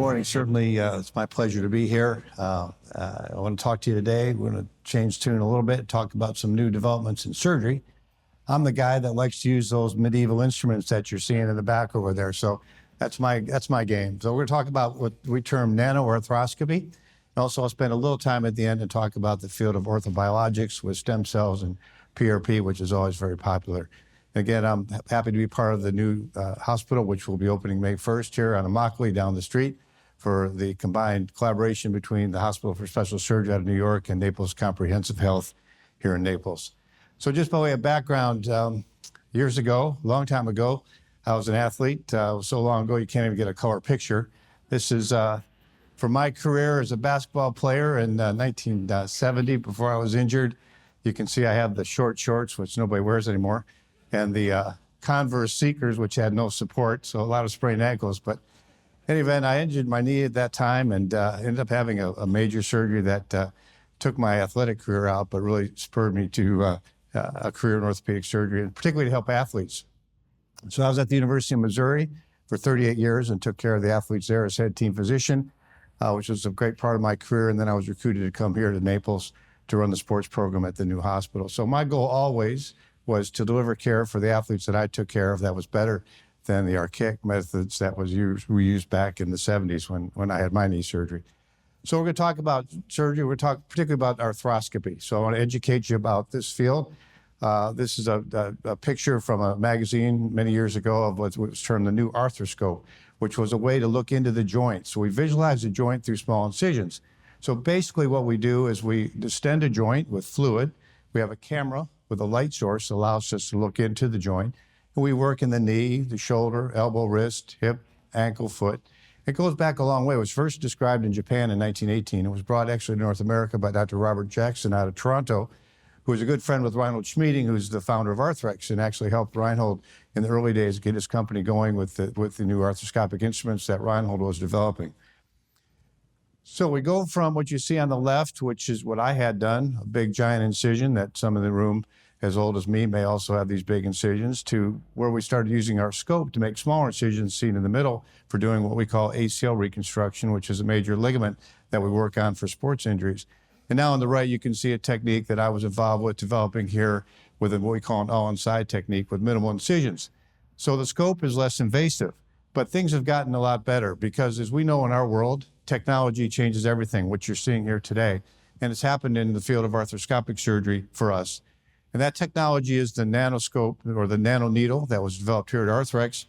morning. Certainly, it's my pleasure to be here. I want to talk to you today. We're going to change tune a little bit, talk about some new developments in surgery. I'm the guy that likes to use those medieval instruments that you're seeing in the back over there. So that's my game. So we're going to talk about what we term Nano Arthroscopy. And also, I'll spend a little time at the end and talk about the field of orthobiologics with stem cells and PRP, which is always very popular. Again, I'm happy to be part of the new hospital, which will be opening May 1st here on Immokalee down the street for the combined collaboration between the Hospital for Special Surgery out of New York and Naples Comprehensive Health here in Naples. So just by way of background, years ago, a long time ago, I was an athlete. So long ago, you can't even get a color picture. This is from my career as a basketball player in 1970, before I was injured. You can see I have the short shorts, which nobody wears anymore, and the Converse Seekers, which had no support, so a lot of sprained ankles. But in any event, I injured my knee at that time and ended up having a major surgery that took my athletic career out, but really spurred me to a career in orthopedic surgery, and particularly to help athletes. So I was at the University of Missouri for 38 years and took care of the athletes there as head team physician, which was a great part of my career. And then I was recruited to come here to Naples to run the sports program at the new hospital. So my goal always was to deliver care for the athletes that I took care of that was better than the archaic methods that we used back in the 70s when I had my knee surgery. So we're going to talk about surgery. We're going to talk particularly about arthroscopy. So I want to educate you about this field. This is a picture from a magazine many years ago of what was termed the Nano Arthroscope, which was a way to look into the joint. So we visualize the joint through small incisions. So basically what we do is we distend a joint with fluid. We have a camera with a light source that allows us to look into the joint. And we work in the knee, the shoulder, elbow, wrist, hip, ankle, foot. It goes back a long way. It was first described in Japan in 1918. It was brought actually to North America by Dr. Robert Jackson out of Toronto, who was a good friend with Reinhold Schmieding, who's the founder of Arthrex, and actually helped Reinhold in the early days get his company going with the new arthroscopic instruments that Reinhold was developing. So we go from what you see on the left, which is what I had done, a big giant incision that some in the room as old as me may also have these big incisions, to where we started using our scope to make smaller incisions seen in the middle for doing what we call ACL reconstruction, which is a major ligament that we work on for sports injuries. And now on the right, you can see a technique that I was involved with developing here with what we call an all-inside technique with minimal incisions. So the scope is less invasive, but things have gotten a lot better because, as we know in our world, technology changes everything, what you're seeing here today. And it's happened in the field of arthroscopic surgery for us. And that technology is the NanoScope, or the nano needle, that was developed here at Arthrex.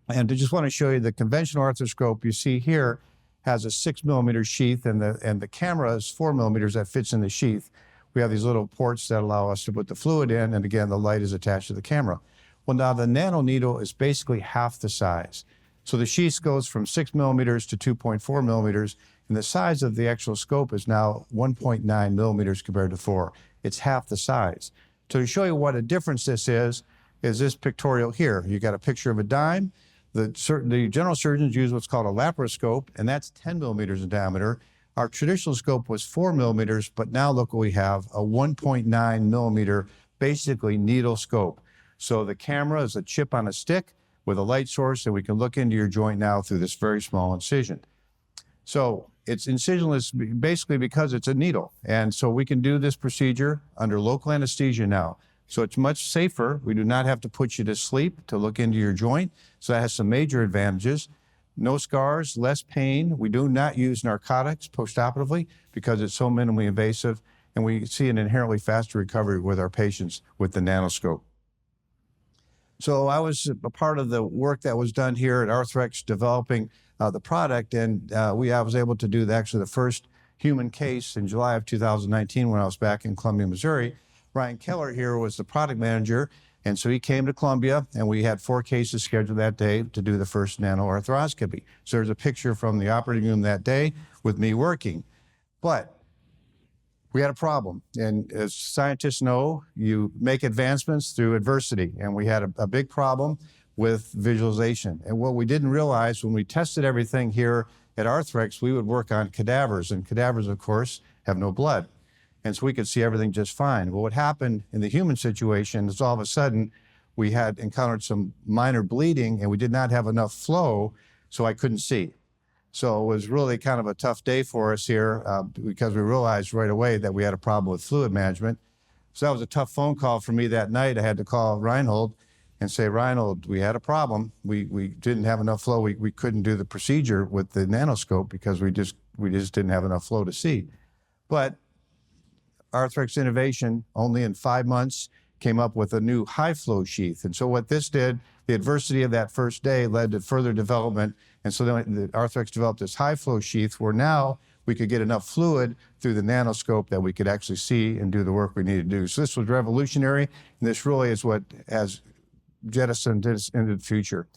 And I just want to show you the conventional arthroscope you see here has a 6 millimeter sheath, and the camera is 4 millimeters that fits in the sheath. We have these little ports that allow us to put the fluid in, and again, the light is attached to the camera. Well, now the nano needle is basically half the size. So the sheath goes from 6 millimeters to 2.4 millimeters, and the size of the actual scope is now 1.9 millimeters compared to 4. It's half the size. So to show you what a difference this is this pictorial here. You got a picture of a dime. The general surgeons use what's called a laparoscope, and that's 10 millimeters in diameter. Our traditional scope was 4 millimeters, but now look what we have, a 1.9 millimeter, basically needle scope. So the camera is a chip on a stick with a light source, and we can look into your joint now through this very small incision. So it's incisionless basically because it's a needle. And so we can do this procedure under local anesthesia now. So it's much safer. We do not have to put you to sleep to look into your joint. So that has some major advantages. No scars, less pain. We do not use narcotics postoperatively because it's so minimally invasive. And we see an inherently faster recovery with our patients with the NanoScope. So I was a part of the work that was done here at Arthrex developing the product, and I was able to do actually the first human case in July of 2019 when I was back in Columbia, Missouri. Ryan Keller here was the product manager, and so he came to Columbia, and we had 4 cases scheduled that day to do the first nano arthroscopy. So there's a picture from the operating room that day with me working. But we had a problem, and as scientists know, you make advancements through adversity, and we had a big problem with visualization. And what we didn't realize when we tested everything here at Arthrex, we would work on cadavers, and cadavers, of course, have no blood. And so we could see everything just fine. But what happened in the human situation is all of a sudden we had encountered some minor bleeding, and we did not have enough flow, so I couldn't see. So it was really kind of a tough day for us here because we realized right away that we had a problem with fluid management. So that was a tough phone call for me that night. I had to call Reinhold and say, Reinhold, we had a problem. We didn't have enough flow. We couldn't do the procedure with the NanoScope because we just didn't have enough flow to see. But Arthrex innovation, only in 5 months, came up with a new high flow sheath. And so what this did, the adversity of that first day led to further development. And so then the Arthrex developed this high flow sheath where now we could get enough fluid through the NanoScope that we could actually see and do the work we needed to do. So this was revolutionary, and this really is what has jettisoned this into the future.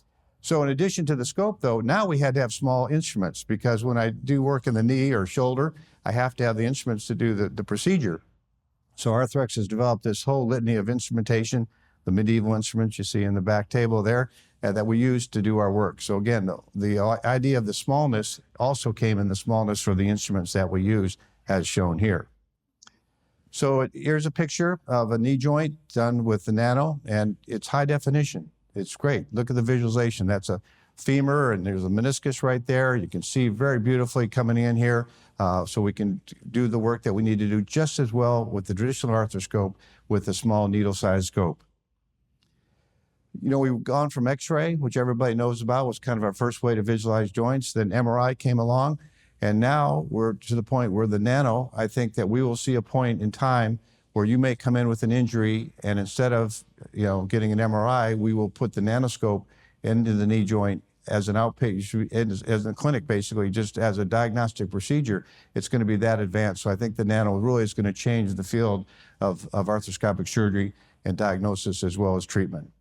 So in addition to the scope, though, now we had to have small instruments because when I do work in the knee or shoulder, I have to have the instruments to do the procedure. So Arthrex has developed this whole litany of instrumentation, the medieval instruments you see in the back table there, that we use to do our work. So again, the idea of the smallness also came in the smallness for the instruments that we use, as shown here. So here's a picture of a knee joint done with the Nano, and it's high definition. It's great. Look at the visualization. That's a femur, and there's a meniscus right there. You can see very beautifully coming in here, so we can do the work that we need to do just as well with the traditional arthroscope with a small needle-sized scope. You know, we've gone from X-ray, which everybody knows about, was kind of our first way to visualize joints. Then MRI came along, and now we're to the point where the Nano, I think that we will see a point in time where you may come in with an injury, and instead of, you know, getting an MRI, we will put the NanoScope into the knee joint as an outpatient, as in a clinic, basically, just as a diagnostic procedure. It's going to be that advanced. So I think the Nano really is going to change the field of arthroscopic surgery and diagnosis as well as treatment.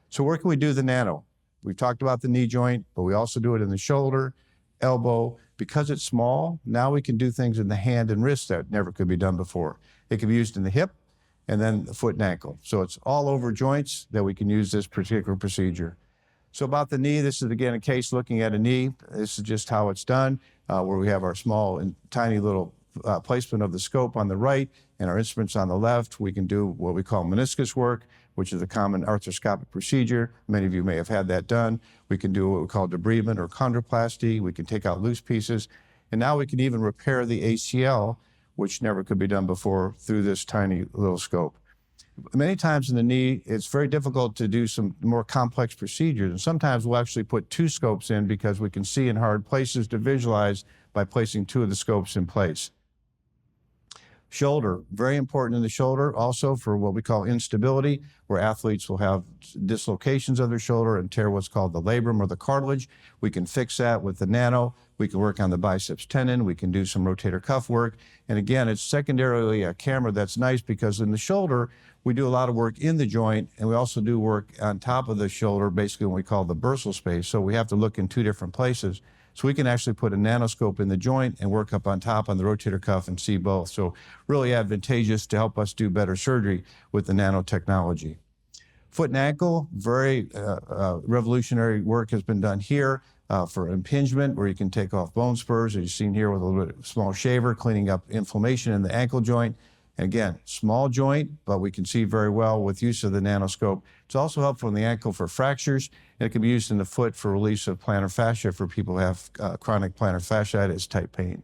So where can we do the Nano? We've talked about the knee joint, but we also do it in the shoulder, elbow. Because it's small, now we can do things in the hand and wrist that never could be done before. It can be used in the hip and then the foot and ankle. So it's all over joints that we can use this particular procedure. So about the knee, this is again a case looking at a knee. This is just how it's done, where we have our small and tiny little placement of the scope on the right and our instruments on the left. We can do what we call meniscus work, which is a common arthroscopic procedure. Many of you may have had that done. We can do what we call debridement or chondroplasty. We can take out loose pieces. And now we can even repair the ACL, which never could be done before, through this tiny little scope. Many times in the knee, it's very difficult to do some more complex procedures. And sometimes we'll actually put 2 scopes in because we can see in hard places to visualize by placing 2 of the scopes in place. Shoulder, very important in the shoulder also for what we call instability, where athletes will have dislocations of their shoulder and tear what's called the labrum or the cartilage. We can fix that with the Nano. We can work on the biceps tendon. We can do some rotator cuff work. And again, it's secondarily a camera that's nice because in the shoulder, we do a lot of work in the joint, and we also do work on top of the shoulder, basically what we call the bursal space. So we have to look in 2 different places. So we can actually put a NanoScope in the joint and work up on top on the rotator cuff and see both. So really advantageous to help us do better surgery with the nanotechnology. Foot and ankle, very revolutionary work has been done here for impingement, where you can take off bone spurs, as you've seen here with a little bit of small shaver, cleaning up inflammation in the ankle joint. And again, small joint, but we can see very well with use of the NanoScope. It's also helpful in the ankle for fractures, and it can be used in the foot for release of plantar fascia for people who have chronic plantar fasciitis type pain.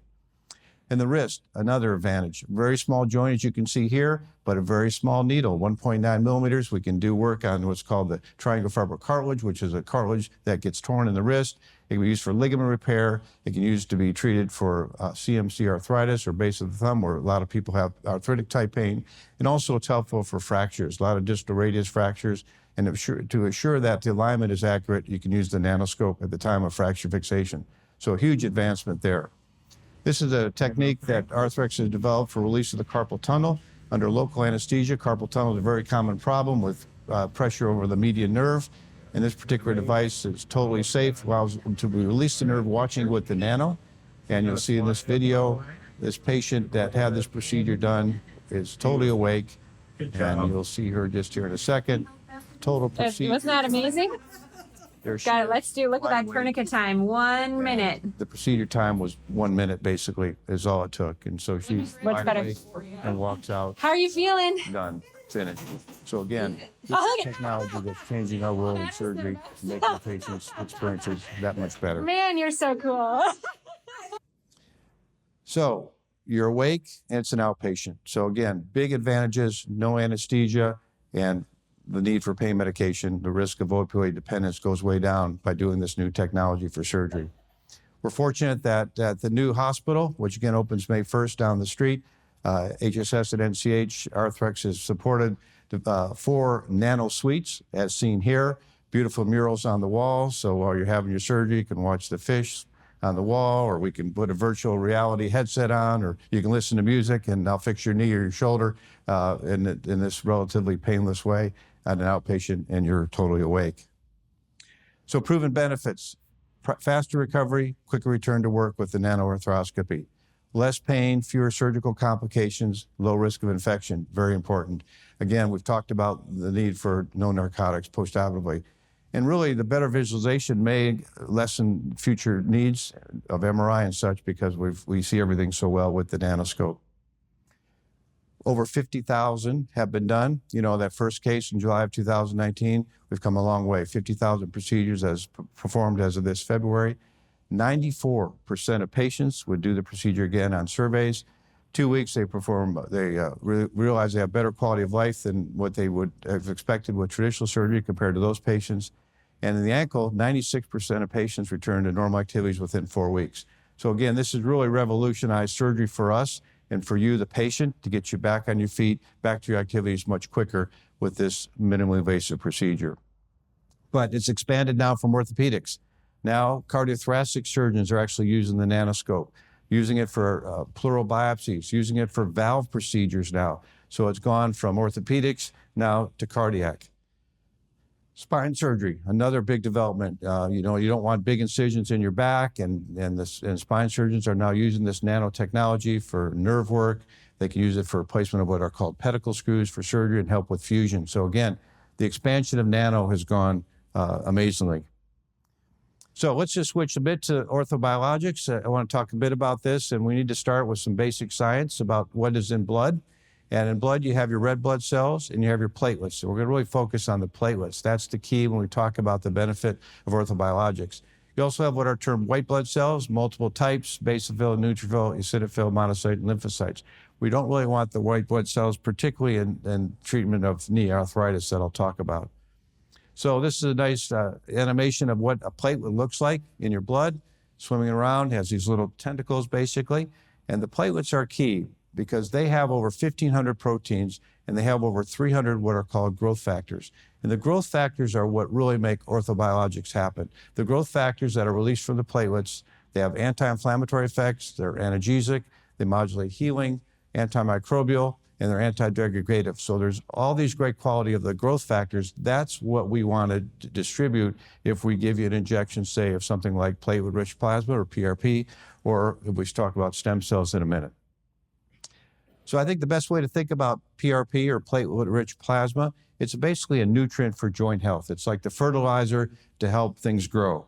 And the wrist, another advantage. Very small joint, as you can see here, but a very small needle, 1.9 millimeters. We can do work on what's called the triangle fiber cartilage, which is a cartilage that gets torn in the wrist. It can be used for ligament repair. It can be used to be treated for CMC arthritis or base of the thumb, where a lot of people have arthritic type pain. And also it's helpful for fractures, a lot of distal radius fractures. And to assure that the alignment is accurate, you can use the NanoScope at the time of fracture fixation. So a huge advancement there. This is a technique that Arthrex has developed for release of the carpal tunnel under local anesthesia. Carpal tunnel is a very common problem with pressure over the median nerve. And this particular device is totally safe, allows to release the nerve watching with the Nano. And you'll see in this video, this patient that had this procedure done is totally awake. And you'll see her just here in a second. Total procedure. Wasn't that amazing? Got it. Let's look at that Kronika time. 1 minute. The procedure time was 1 minute, basically, is all it took. And so she What's better? and walks out. How are you feeling? Done. finished. So again, this Oh, is look technology that's changing our world in surgery, making the patient's experiences that much better. Man, you're so cool. So you're awake and it's an outpatient. So again, big advantages, no anesthesia, and the need for pain medication. The risk of opioid dependence goes way down by doing this new technology for surgery. We're fortunate that at the new hospital, which again opens May 1st down the street, HSS and NCH, Arthrex has supported 4 nano suites, as seen here. Beautiful murals on the wall, so while you're having your surgery, you can watch the fish on the wall, or we can put a virtual reality headset on, or you can listen to music and I'll fix your knee or your shoulder in this relatively painless way at an outpatient, and you're totally awake. So proven benefits: faster recovery, quicker return to work with the nano arthroscopy. Less pain, fewer surgical complications, low risk of infection, very important. Again, we've talked about the need for no narcotics postoperatively. And really, the better visualization may lessen future needs of MRI and such, because we see everything so well with the NanoScope. Over 50,000 have been done. You know, that first case in July of 2019, we've come a long way. 50,000 procedures as performed as of this February. 94% of patients would do the procedure again on surveys. 2 weeks they realize they have better quality of life than what they would have expected with traditional surgery compared to those patients. And in the ankle, 96% of patients return to normal activities within 4 weeks. So again, this has really revolutionized surgery for us and for you, the patient, to get you back on your feet, back to your activities much quicker with this minimally invasive procedure. But it's expanded now from orthopedics. Now, cardiothoracic surgeons are actually using the NanoScope, using it for pleural biopsies, using it for valve procedures now. So it's gone from orthopedics now to cardiac. Spine surgery, another big development. You know, you don't want big incisions in your back, and spine surgeons are now using this nanotechnology for nerve work. They can use it for replacement of what are called pedicle screws for surgery and help with fusion. So again, the expansion of nano has gone amazingly. So let's just switch a bit to orthobiologics. I want to talk a bit about this, and we need to start with some basic science about what is in blood. And in blood, you have your red blood cells and you have your platelets. So we're going to really focus on the platelets. That's the key when we talk about the benefit of orthobiologics. You also have what are termed white blood cells, multiple types: basophil, neutrophil, eosinophil, monocyte, and lymphocytes. We don't really want the white blood cells, particularly in treatment of knee arthritis that I'll talk about. So this is a nice animation of what a platelet looks like in your blood, swimming around, has these little tentacles basically. And the platelets are key because they have over 1,500 proteins and they have over 300 what are called growth factors. And the growth factors are what really make orthobiologics happen. The growth factors that are released from the platelets, they have anti-inflammatory effects, they're analgesic, they modulate healing, antimicrobial, and they're anti-degradative. So there's all these great quality of the growth factors. That's what we want to distribute if we give you an injection, say, of something like platelet-rich plasma or PRP, or if we talk about stem cells in a minute. So I think the best way to think about PRP or platelet-rich plasma, it's basically a nutrient for joint health. It's like the fertilizer to help things grow.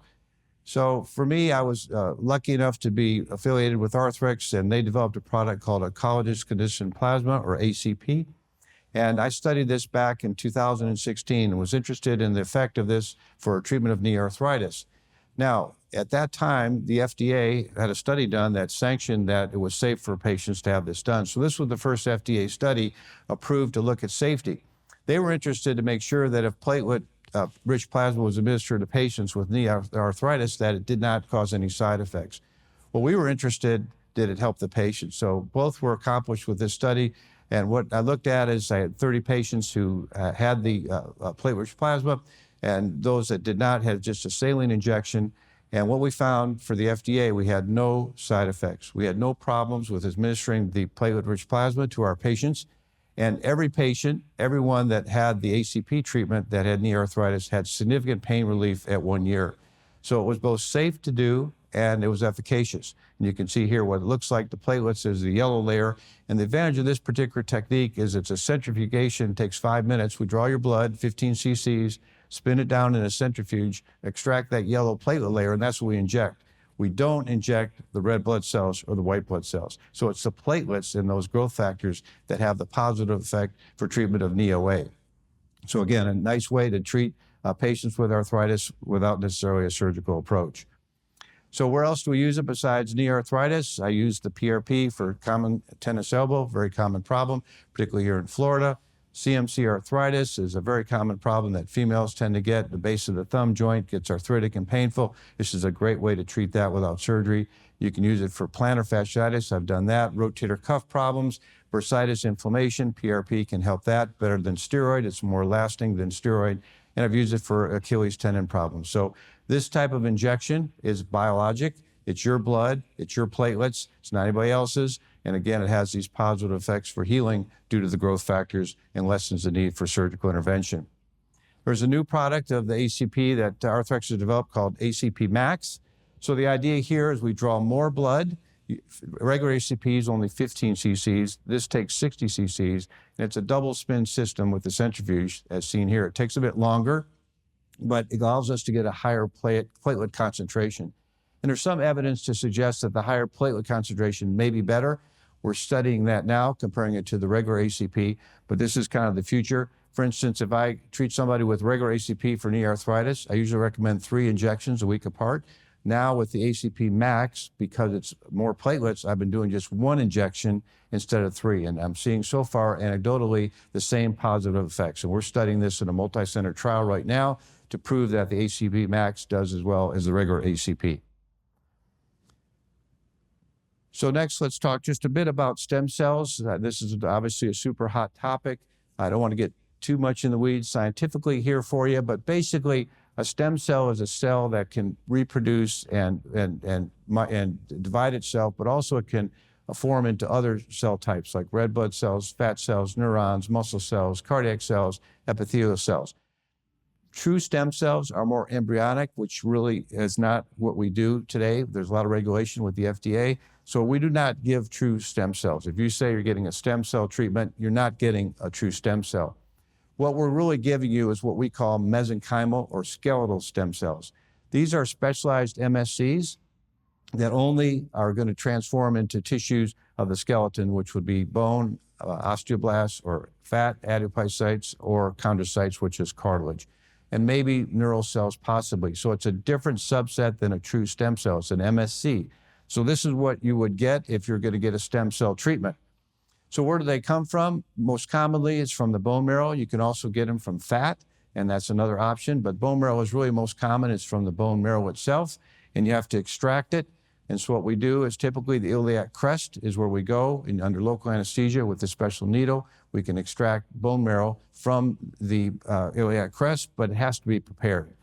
So for me, I was lucky enough to be affiliated with Arthrex, and they developed a product called a collagen conditioned plasma, or ACP. And I studied this back in 2016 and was interested in the effect of this for treatment of knee arthritis. Now, at that time, the FDA had a study done that sanctioned that it was safe for patients to have this done. So this was the first FDA study approved to look at safety. They were interested to make sure that if platelet-rich plasma was administered to patients with knee arthritis, that it did not cause any side effects. Well, we were interested, did it help the patient? So both were accomplished with this study. And what I looked at is I had 30 patients who had the platelet-rich plasma, and those that did not had just a saline injection. And what we found for the FDA, we had no side effects. We had no problems with administering the platelet-rich plasma to our patients. And every patient, everyone that had the ACP treatment that had knee arthritis had significant pain relief at 1 year. So it was both safe to do and it was efficacious. And you can see here what it looks like. The platelets is the yellow layer. And the advantage of this particular technique is it's a centrifugation. It takes 5 minutes. We draw your blood, 15 cc's, spin it down in a centrifuge, extract that yellow platelet layer, and that's what we inject. We don't inject the red blood cells or the white blood cells. So it's the platelets and those growth factors that have the positive effect for treatment of knee OA. So again, a nice way to treat patients with arthritis without necessarily a surgical approach. So where else do we use it besides knee arthritis? I use the PRP for common tennis elbow, very common problem, particularly here in Florida. CMC arthritis is a very common problem that females tend to get. The base of the thumb joint gets arthritic and painful. This is a great way to treat that without surgery. You can use it for plantar fasciitis. I've done that. Rotator cuff problems, bursitis, inflammation. PRP can help that better than steroid. It's more lasting than steroid. And I've used it for Achilles tendon problems. So this type of injection is biologic. It's your blood, it's your platelets, it's not anybody else's. And again, it has these positive effects for healing due to the growth factors and lessens the need for surgical intervention. There's a new product of the ACP that Arthrex has developed called ACP Max. So the idea here is we draw more blood. Regular ACP is only 15 cc's. This takes 60 cc's, and it's a double spin system with the centrifuge, as seen here. It takes a bit longer, but it allows us to get a higher platelet concentration. And there's some evidence to suggest that the higher platelet concentration may be better. We're studying that now, comparing it to the regular ACP, but this is kind of the future. For instance, if I treat somebody with regular ACP for knee arthritis, I usually recommend 3 injections a week apart. Now with the ACP Max, because it's more platelets, I've been doing just 1 injection instead of 3. And I'm seeing so far anecdotally the same positive effects. And we're studying this in a multi-center trial right now to prove that the ACP Max does as well as the regular ACP. So next, let's talk just a bit about stem cells. This is obviously a super hot topic. I don't want to get too much in the weeds scientifically here for you, but basically a stem cell is a cell that can reproduce and divide itself, but also it can form into other cell types like red blood cells, fat cells, neurons, muscle cells, cardiac cells, epithelial cells. True stem cells are more embryonic, which really is not what we do today. There's a lot of regulation with the FDA. So we do not give true stem cells. If you say you're getting a stem cell treatment, you're not getting a true stem cell. What we're really giving you is what we call mesenchymal or skeletal stem cells. These are specialized MSCs that only are going to transform into tissues of the skeleton, which would be bone, osteoblasts, or fat, adipocytes, or chondrocytes, which is cartilage, and maybe neural cells possibly. So it's a different subset than a true stem cell. It's an MSC. So this is what you would get if you're going to get a stem cell treatment. So where do they come from? Most commonly, it's from the bone marrow. You can also get them from fat, and that's another option. But bone marrow is really most common. It's from the bone marrow itself, and you have to extract it. And so what we do is typically the iliac crest is where we go under local anesthesia with a special needle. We can extract bone marrow from the iliac crest, but it has to be prepared.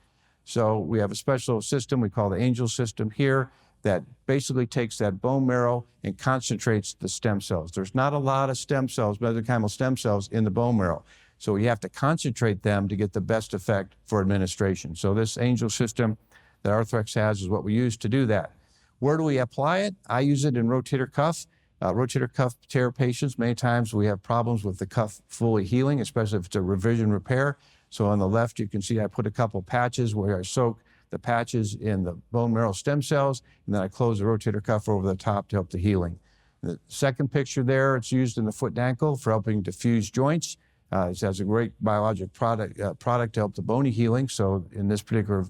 So we have a special system we call the Angel system here that basically takes that bone marrow and concentrates the stem cells. There's not a lot of stem cells, mesenchymal stem cells, in the bone marrow. So you have to concentrate them to get the best effect for administration. So this Angel system that Arthrex has is what we use to do that. Where do we apply it? I use it in rotator cuff. Rotator cuff tear patients, many times we have problems with the cuff fully healing, especially if it's a revision repair. So on the left, you can see I put a couple patches where I soak the patches in the bone marrow stem cells, and then I close the rotator cuff over the top to help the healing. The second picture there, it's used in the foot and ankle for helping to fuse joints. It has a great biologic product to help the bony healing. So in this particular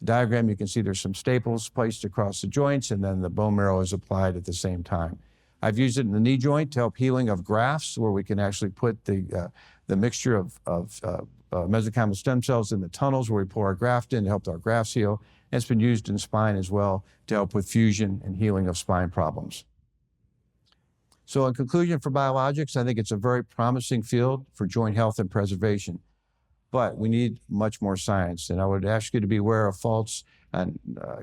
diagram, you can see there's some staples placed across the joints, and then the bone marrow is applied at the same time. I've used it in the knee joint to help healing of grafts, where we can actually put the mixture of mesenchymal stem cells in the tunnels where we pour our graft in to help our grafts heal. And it's been used in spine as well to help with fusion and healing of spine problems. So in conclusion for biologics, I think it's a very promising field for joint health and preservation. But we need much more science. And I would ask you to be aware of false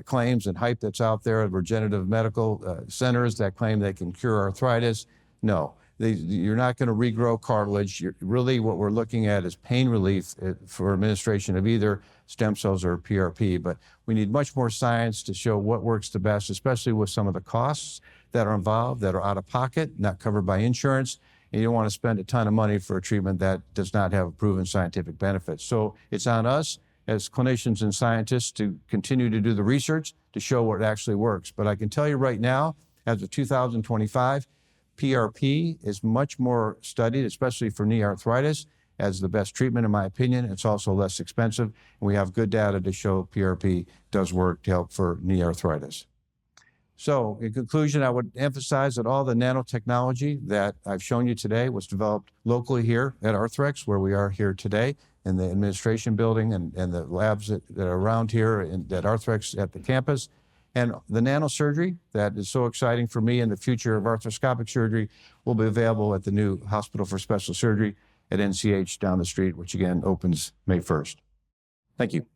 claims and hype that's out there of regenerative medical centers that claim they can cure arthritis. No. You're not going to regrow cartilage. Really what we're looking at is pain relief for administration of either stem cells or PRP. But we need much more science to show what works the best, especially with some of the costs that are involved, that are out of pocket, not covered by insurance. And you don't want to spend a ton of money for a treatment that does not have a proven scientific benefit. So it's on us as clinicians and scientists to continue to do the research to show what actually works. But I can tell you right now, as of 2025, PRP is much more studied, especially for knee arthritis, as the best treatment, in my opinion. It's also less expensive, and we have good data to show PRP does work to help for knee arthritis. So in conclusion, I would emphasize that all the nanotechnology that I've shown you today was developed locally here at Arthrex, where we are here today, in the administration building and the labs that are around here at Arthrex at the campus. And the nanosurgery that is so exciting for me in the future of arthroscopic surgery will be available at the new Hospital for Special Surgery at NCH down the street, which again opens May 1st. Thank you.